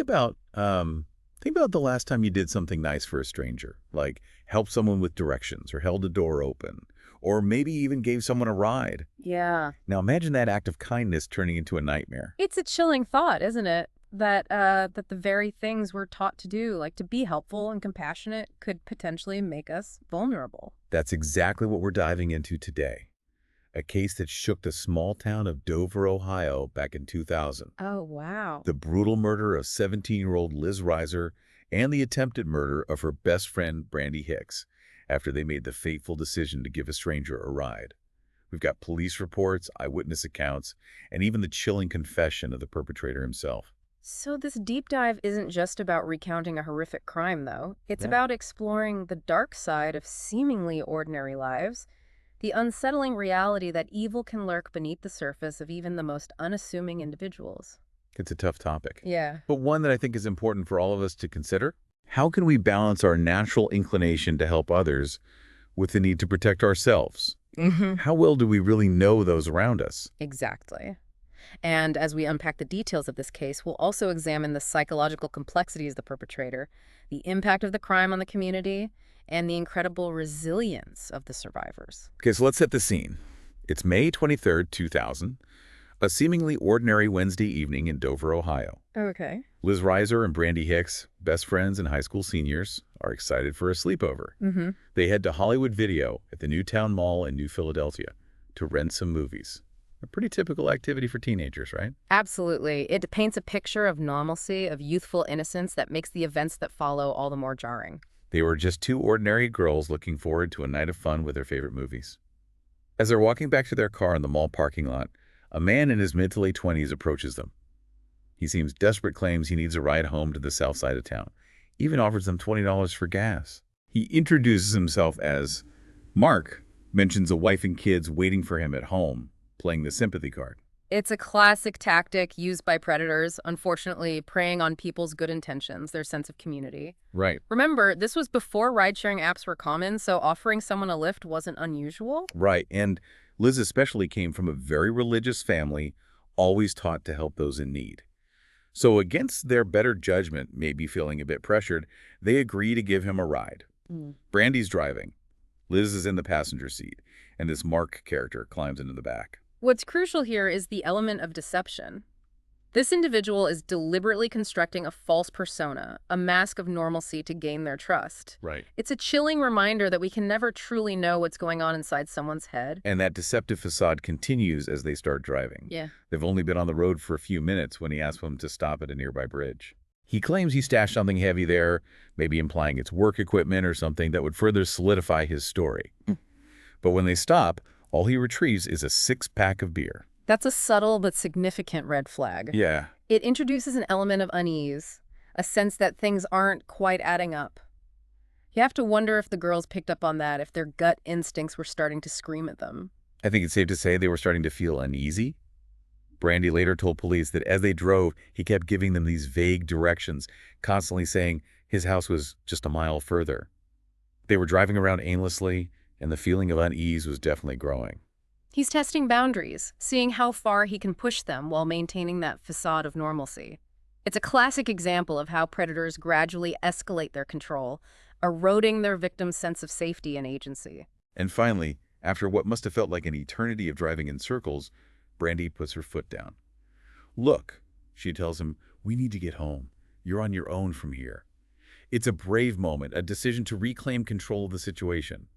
think about the last time you did something nice for a stranger, like helped someone with directions or held a door open, or maybe even gave someone a ride. Yeah. Now imagine that act of kindness turning into a nightmare. It's a chilling thought, isn't it? That the very things we're taught to do, like to be helpful and compassionate, could potentially make us vulnerable. That's exactly what we're diving into today. A case that shook the small town of Dover, Ohio back in 2000. Oh, wow. The brutal murder of 17-year-old Liz Reiser and the attempted murder of her best friend, Brandy Hicks, after they made the fateful decision to give a stranger a ride. We've got police reports, eyewitness accounts, and even the chilling confession of the perpetrator himself. So this deep dive isn't just about recounting a horrific crime, though. It's Yeah. about exploring the dark side of seemingly ordinary lives, the unsettling reality that evil can lurk beneath the surface of even the most unassuming individuals. It's a tough topic, Yeah. but one that I think is important for all of us to consider. How can we balance our natural inclination to help others with the need to protect ourselves? Mm-hmm. How well do we really know those around us? Exactly. And as we unpack the details of this case, we'll also examine the psychological complexities of the perpetrator, the impact of the crime on the community, and the incredible resilience of the survivors. Okay, so let's set the scene. It's May 23rd, 2000, a seemingly ordinary Wednesday evening in Dover, Ohio. Okay. Liz Reiser and Brandy Hicks, best friends and high school seniors, are excited for a sleepover. Mm-hmm. They head to Hollywood Video at the Newtown Mall in New Philadelphia to rent some movies. A pretty typical activity for teenagers, right? Absolutely. It paints a picture of normalcy, of youthful innocence that makes the events that follow all the more jarring. They were just two ordinary girls looking forward to a night of fun with their favorite movies. As they're walking back to their car in the mall parking lot, a man in his mid to late 20s approaches them. He seems desperate, claims he needs a ride home to the south side of town, even offers them $20 for gas. He introduces himself as Mark, mentions a wife and kids waiting for him at home, playing the sympathy card. It's a classic tactic used by predators, unfortunately preying on people's good intentions, their sense of community. Right. Remember, this was before ride-sharing apps were common, so offering someone a lift wasn't unusual. Right, and Liz especially came from a very religious family, always taught to help those in need. So against their better judgment, maybe feeling a bit pressured, they agree to give him a ride. Mm. Brandy's driving. Liz is in the passenger seat, and this Mark character climbs into the back. What's crucial here is the element of deception. This individual is deliberately constructing a false persona, a mask of normalcy to gain their trust. Right. It's a chilling reminder that we can never truly know what's going on inside someone's head. And that deceptive facade continues as they start driving. Yeah. They've only been on the road for a few minutes when he asks them to stop at a nearby bridge. He claims he stashed something heavy there, maybe implying it's work equipment or something that would further solidify his story. But when they stop, all he retrieves is a six-pack of beer. That's a subtle but significant red flag. Yeah. It introduces an element of unease, a sense that things aren't quite adding up. You have to wonder if the girls picked up on that, if their gut instincts were starting to scream at them. I think it's safe to say they were starting to feel uneasy. Brandy later told police that as they drove, he kept giving them these vague directions, constantly saying his house was just a mile further. They were driving around aimlessly, and the feeling of unease was definitely growing. He's testing boundaries, seeing how far he can push them while maintaining that facade of normalcy. It's a classic example of how predators gradually escalate their control, eroding their victim's sense of safety and agency. And finally, after what must have felt like an eternity of driving in circles, Brandy puts her foot down. Look, she tells him, we need to get home. You're on your own from here. It's a brave moment, a decision to reclaim control of the situation.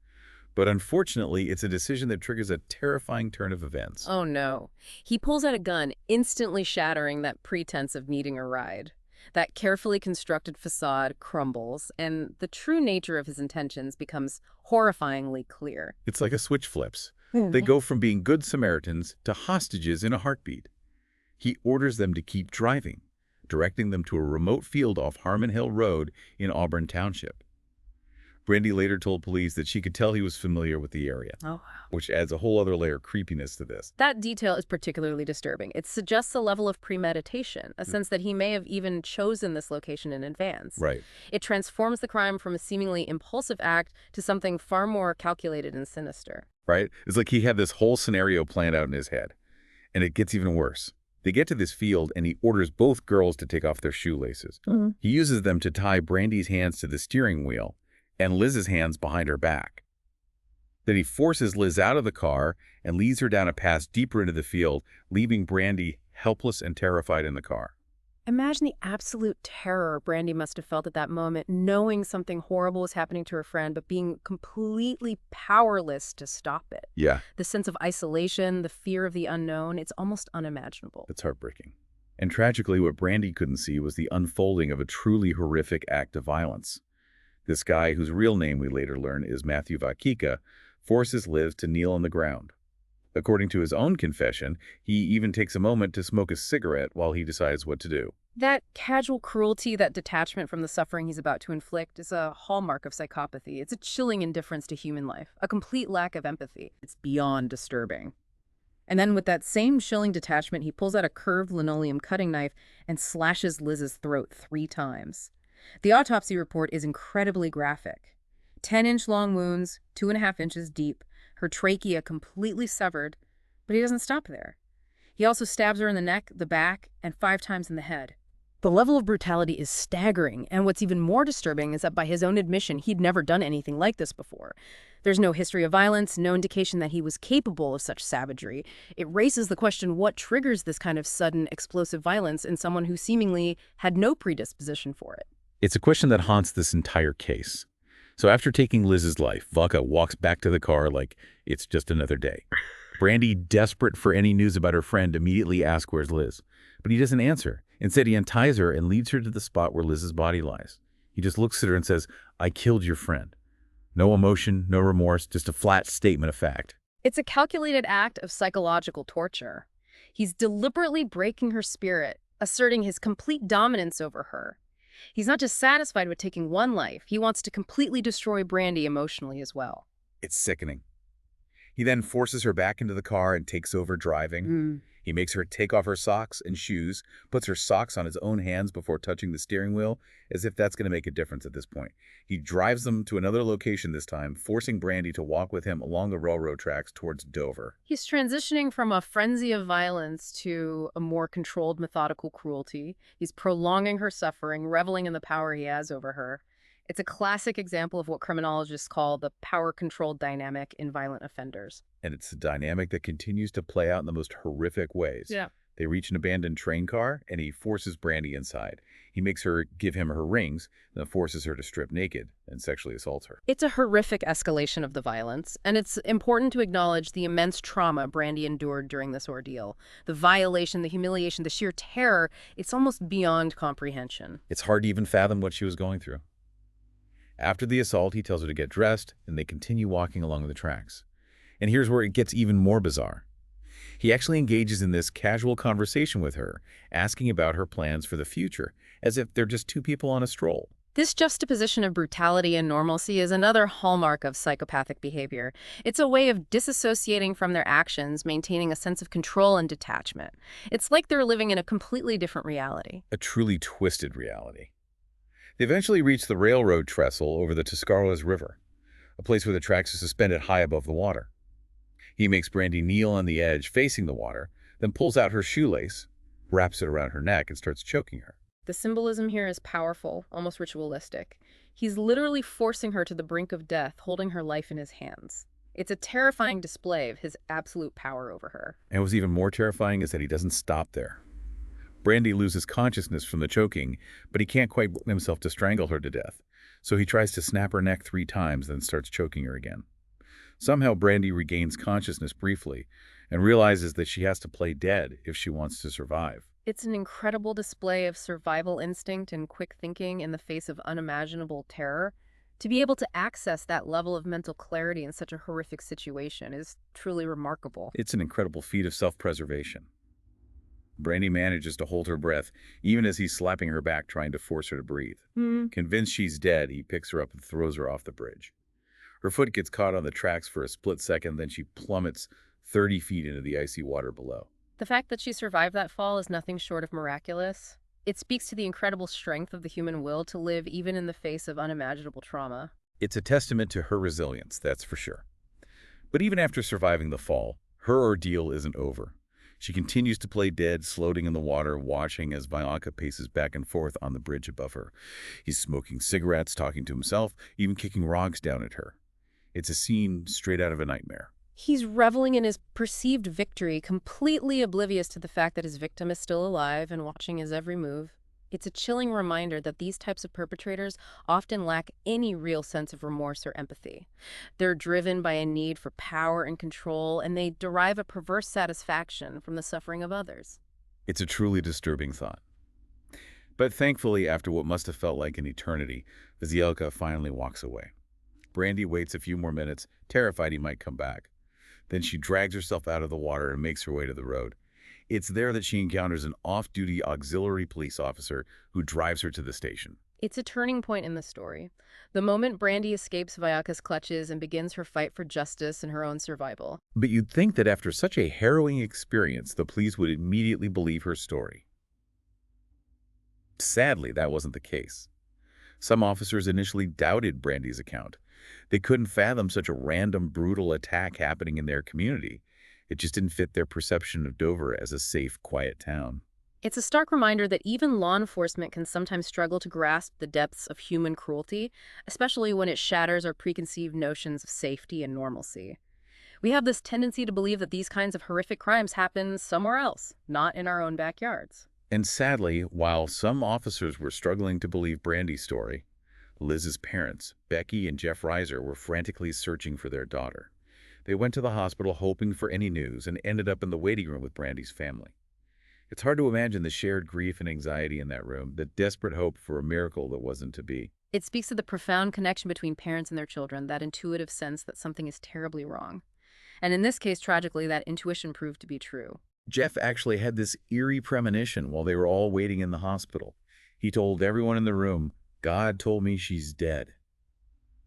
But unfortunately, it's a decision that triggers a terrifying turn of events. Oh no. He pulls out a gun, instantly shattering that pretense of needing a ride. That carefully constructed facade crumbles, and the true nature of his intentions becomes horrifyingly clear. It's like a switch flips. They go from being good Samaritans to hostages in a heartbeat. He orders them to keep driving, directing them to a remote field off Harmon Hill Road in Auburn Township. Brandy later told police that she could tell he was familiar with the area, Oh, wow. which adds a whole other layer of creepiness to this. That detail is particularly disturbing. It suggests a level of premeditation, a sense that he may have even chosen this location in advance. Right. It transforms the crime from a seemingly impulsive act to something far more calculated and sinister. Right? It's like he had this whole scenario planned out in his head. And it gets even worse. They get to this field and he orders both girls to take off their shoelaces. He uses them to tie Brandy's hands to the steering wheel and Liz's hands behind her back. Then he forces Liz out of the car and leads her down a path deeper into the field, leaving Brandy helpless and terrified in the car. Imagine the absolute terror Brandy must have felt at that moment, knowing something horrible was happening to her friend, but being completely powerless to stop it. Yeah, The sense of isolation, the fear of the unknown, it's almost unimaginable. that's heartbreaking. And tragically, what Brandy couldn't see was the unfolding of a truly horrific act of violence. This guy, whose real name we later learn is Matthew Vakika, forces Liz to kneel on the ground. According to his own confession, he even takes a moment to smoke a cigarette while he decides what to do. That casual cruelty, that detachment from the suffering he's about to inflict, is a hallmark of psychopathy. It's a chilling indifference to human life, a complete lack of empathy. It's beyond disturbing. And then with that same chilling detachment, he pulls out a curved linoleum cutting knife and slashes Liz's throat 3 times. The autopsy report is incredibly graphic. 10-inch long wounds, 2.5 inches deep, her trachea completely severed, but he doesn't stop there. He also stabs her in the neck, the back, and 5 times in the head. The level of brutality is staggering, and what's even more disturbing is that by his own admission, he'd never done anything like this before. There's no history of violence, no indication that he was capable of such savagery. It raises the question, what triggers this kind of sudden, explosive violence in someone who seemingly had no predisposition for it? It's a question that haunts this entire case. So after taking Liz's life, Vaca walks back to the car like it's just another day. Brandy, desperate for any news about her friend, immediately asks where's Liz. But he doesn't answer. Instead, he unties her and leads her to the spot where Liz's body lies. He just looks at her and says, "I killed your friend." No emotion, no remorse, just a flat statement of fact. It's a calculated act of psychological torture. He's deliberately breaking her spirit, asserting his complete dominance over her. He's not just satisfied with taking one life, he wants to completely destroy Brandy emotionally as well. It's sickening. He then forces her back into the car and takes over driving. He makes her take off her socks and shoes, puts her socks on his own hands before touching the steering wheel, as if that's going to make a difference at this point. He drives them to another location this time, forcing Brandy to walk with him along the railroad tracks towards Dover. He's transitioning from a frenzy of violence to a more controlled, methodical cruelty. He's prolonging her suffering, reveling in the power he has over her. It's a classic example of what criminologists call the power-control dynamic in violent offenders. And it's a dynamic that continues to play out in the most horrific ways. Yeah. They reach an abandoned train car, and he forces Brandy inside. He makes her give him her rings, then forces her to strip naked and sexually assaults her. It's a horrific escalation of the violence, and it's important to acknowledge the immense trauma Brandy endured during this ordeal. The violation, the humiliation, the sheer terror, it's almost beyond comprehension. It's hard to even fathom what she was going through. After the assault, he tells her to get dressed, and they continue walking along the tracks. And here's where it gets even more bizarre. He actually engages in this casual conversation with her, asking about her plans for the future, as if they're just 2 people on a stroll. This juxtaposition of brutality and normalcy is another hallmark of psychopathic behavior. It's a way of disassociating from their actions, maintaining a sense of control and detachment. It's like they're living in a completely different reality. A truly twisted reality. They eventually reach the railroad trestle over the Tuscarawas River, a place where the tracks are suspended high above the water. He makes Brandy kneel on the edge facing the water, then pulls out her shoelace, wraps it around her neck, and starts choking her. The symbolism here is powerful, almost ritualistic. He's literally forcing her to the brink of death, holding her life in his hands. It's a terrifying display of his absolute power over her. And what's even more terrifying is that he doesn't stop there. Brandy loses consciousness from the choking, but he can't quite bring himself to strangle her to death, so he tries to snap her neck 3 times, then starts choking her again. Somehow Brandy regains consciousness briefly and realizes that she has to play dead if she wants to survive. It's an incredible display of survival instinct and quick thinking in the face of unimaginable terror. To be able to access that level of mental clarity in such a horrific situation is truly remarkable. It's an incredible feat of self-preservation. Brandy manages to hold her breath, even as he's slapping her back trying to force her to breathe. Convinced she's dead, he picks her up and throws her off the bridge. Her foot gets caught on the tracks for a split second, then she plummets 30 feet into the icy water below. The fact that she survived that fall is nothing short of miraculous. It speaks to the incredible strength of the human will to live even in the face of unimaginable trauma. It's a testament to her resilience, that's for sure. But even after surviving the fall, her ordeal isn't over. She continues to play dead, floating in the water, watching as Vianca paces back and forth on the bridge above her. He's smoking cigarettes, talking to himself, even kicking rocks down at her. It's a scene straight out of a nightmare. He's reveling in his perceived victory, completely oblivious to the fact that his victim is still alive and watching his every move. It's a chilling reminder that these types of perpetrators often lack any real sense of remorse or empathy. They're driven by a need for power and control, and they derive a perverse satisfaction from the suffering of others. It's a truly disturbing thought. But thankfully, after what must have felt like an eternity, Vasilka finally walks away. Brandy waits a few more minutes, terrified he might come back. Then she drags herself out of the water and makes her way to the road. It's there that she encounters an off-duty auxiliary police officer who drives her to the station. It's a turning point in the story. The moment Brandy escapes Vianca's clutches and begins her fight for justice and her own survival. But you'd think that after such a harrowing experience, the police would immediately believe her story. Sadly, that wasn't the case. Some officers initially doubted Brandy's account. They couldn't fathom such a random, brutal attack happening in their community. It just didn't fit their perception of Dover as a safe, quiet town. It's a stark reminder that even law enforcement can sometimes struggle to grasp the depths of human cruelty, especially when it shatters our preconceived notions of safety and normalcy. We have this tendency to believe that these kinds of horrific crimes happen somewhere else, not in our own backyards. And sadly, while some officers were struggling to believe Brandy's story, Liz's parents, Becky and Jeff Reiser, were frantically searching for their daughter. They went to the hospital hoping for any news and ended up in the waiting room with Brandy's family. It's hard to imagine the shared grief and anxiety in that room, the desperate hope for a miracle that wasn't to be. It speaks of the profound connection between parents and their children, that intuitive sense that something is terribly wrong. And in this case, tragically, that intuition proved to be true. Jeff actually had this eerie premonition while they were all waiting in the hospital. He told everyone in the room, "God told me she's dead."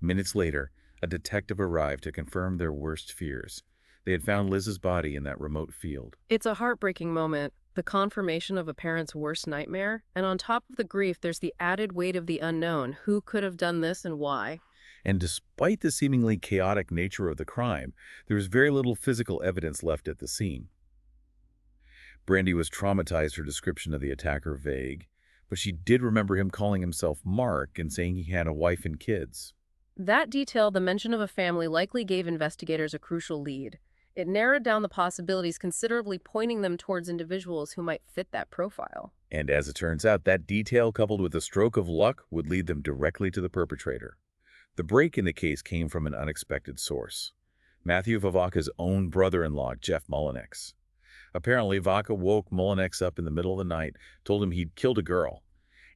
Minutes later, a detective arrived to confirm their worst fears. They had found Liz's body in that remote field. It's a heartbreaking moment, the confirmation of a parent's worst nightmare, and on top of the grief, there's the added weight of the unknown. Who could have done this and why? And despite the seemingly chaotic nature of the crime, there was very little physical evidence left at the scene. Brandy was traumatized, her description of the attacker vague, but she did remember him calling himself Mark and saying he had a wife and kids. That detail, the mention of a family, likely gave investigators a crucial lead. It narrowed down the possibilities considerably, pointing them towards individuals who might fit that profile. And as it turns out, that detail, coupled with a stroke of luck, would lead them directly to the perpetrator. The break in the case came from an unexpected source. Matthew Vavaca's own brother-in-law, Jeff Mullinex. Apparently, Vaca woke Mullinex up in the middle of the night, told him he'd killed a girl,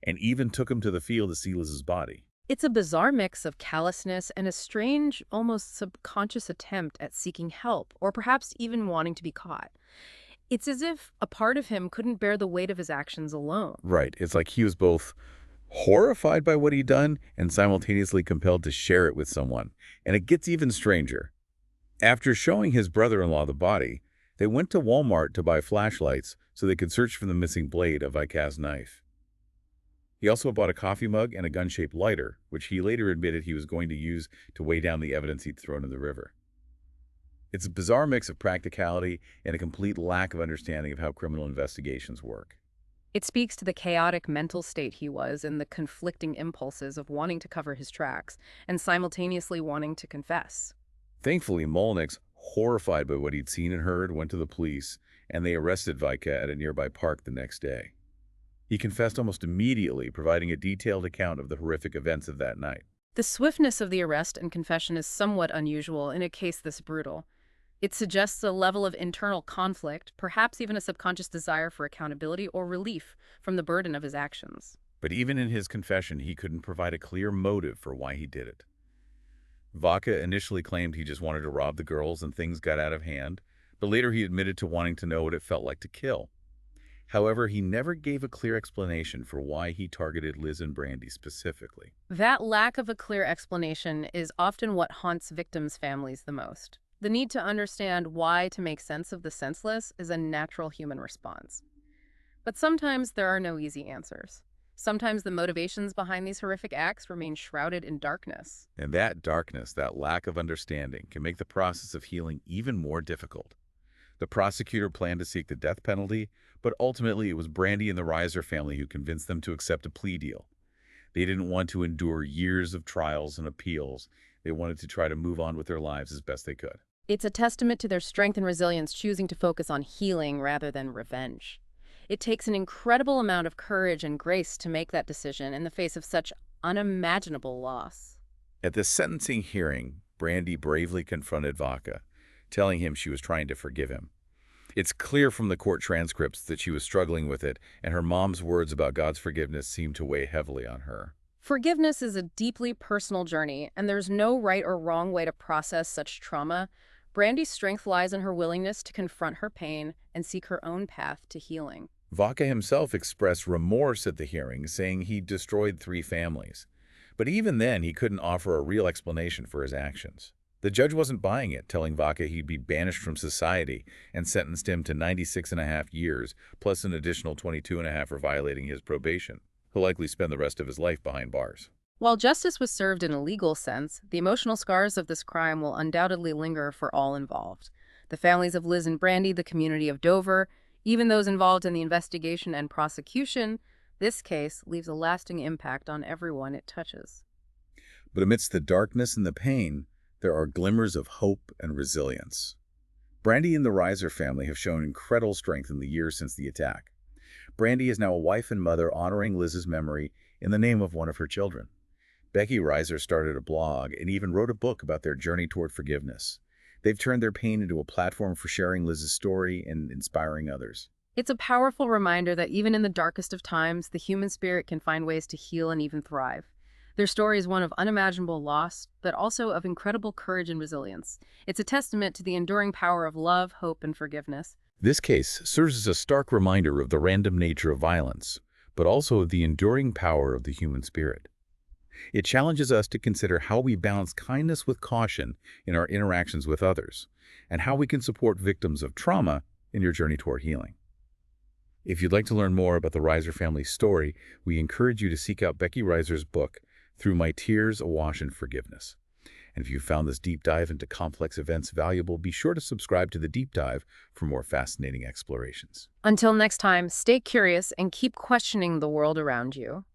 and even took him to the field to see Liz's body. It's a bizarre mix of callousness and a strange, almost subconscious attempt at seeking help, or perhaps even wanting to be caught. It's as if a part of him couldn't bear the weight of his actions alone. Right. It's like he was both horrified by what he'd done and simultaneously compelled to share it with someone. And it gets even stranger. After showing his brother-in-law the body, they went to Walmart to buy flashlights so they could search for the missing blade of Vica's knife. He also bought a coffee mug and a gun-shaped lighter, which he later admitted he was going to use to weigh down the evidence he'd thrown in the river. It's a bizarre mix of practicality and a complete lack of understanding of how criminal investigations work. It speaks to the chaotic mental state he was and the conflicting impulses of wanting to cover his tracks and simultaneously wanting to confess. Thankfully, Mullinex, horrified by what he'd seen and heard, went to the police, and they arrested Vica at a nearby park the next day. He confessed almost immediately, providing a detailed account of the horrific events of that night. The swiftness of the arrest and confession is somewhat unusual in a case this brutal. It suggests a level of internal conflict, perhaps even a subconscious desire for accountability or relief from the burden of his actions. But even in his confession, he couldn't provide a clear motive for why he did it. Vaca initially claimed he just wanted to rob the girls and things got out of hand, but later he admitted to wanting to know what it felt like to kill. However, he never gave a clear explanation for why he targeted Liz and Brandy specifically. That lack of a clear explanation is often what haunts victims' families the most. The need to understand why to make sense of the senseless is a natural human response. But sometimes there are no easy answers. Sometimes the motivations behind these horrific acts remain shrouded in darkness. And that darkness, that lack of understanding, can make the process of healing even more difficult. The prosecutor planned to seek the death penalty, but ultimately it was Brandy and the Reiser family who convinced them to accept a plea deal. They didn't want to endure years of trials and appeals. They wanted to try to move on with their lives as best they could. It's a testament to their strength and resilience choosing to focus on healing rather than revenge. It takes an incredible amount of courage and grace to make that decision in the face of such unimaginable loss. At the sentencing hearing, Brandy bravely confronted Vaca, telling him she was trying to forgive him. It's clear from the court transcripts that she was struggling with it, and her mom's words about God's forgiveness seemed to weigh heavily on her. Forgiveness is a deeply personal journey, and there's no right or wrong way to process such trauma. Brandy's strength lies in her willingness to confront her pain and seek her own path to healing. Vaca himself expressed remorse at the hearing, saying he destroyed 3 families. But even then, he couldn't offer a real explanation for his actions. The judge wasn't buying it, telling Vaca he'd be banished from society and sentenced him to 96.5 years, plus an additional 22.5 for violating his probation. He'll likely spend the rest of his life behind bars. While justice was served in a legal sense, the emotional scars of this crime will undoubtedly linger for all involved. The families of Liz and Brandy, the community of Dover, even those involved in the investigation and prosecution, this case leaves a lasting impact on everyone it touches. But amidst the darkness and the pain, there are glimmers of hope and resilience. Brandy and the Reiser family have shown incredible strength in the years since the attack. Brandy is now a wife and mother honoring Liz's memory in the name of one of her children. Becky Reiser started a blog and even wrote a book about their journey toward forgiveness. They've turned their pain into a platform for sharing Liz's story and inspiring others. It's a powerful reminder that even in the darkest of times, the human spirit can find ways to heal and even thrive. Their story is one of unimaginable loss, but also of incredible courage and resilience. It's a testament to the enduring power of love, hope, and forgiveness. This case serves as a stark reminder of the random nature of violence, but also of the enduring power of the human spirit. It challenges us to consider how we balance kindness with caution in our interactions with others, and how we can support victims of trauma in your journey toward healing. If you'd like to learn more about the Reiser family's story, we encourage you to seek out Becky Reiser's book, Through My Tears Awash in Forgiveness. And if you found this deep dive into complex events valuable, be sure to subscribe to the deep dive for more fascinating explorations. Until next time, stay curious and keep questioning the world around you.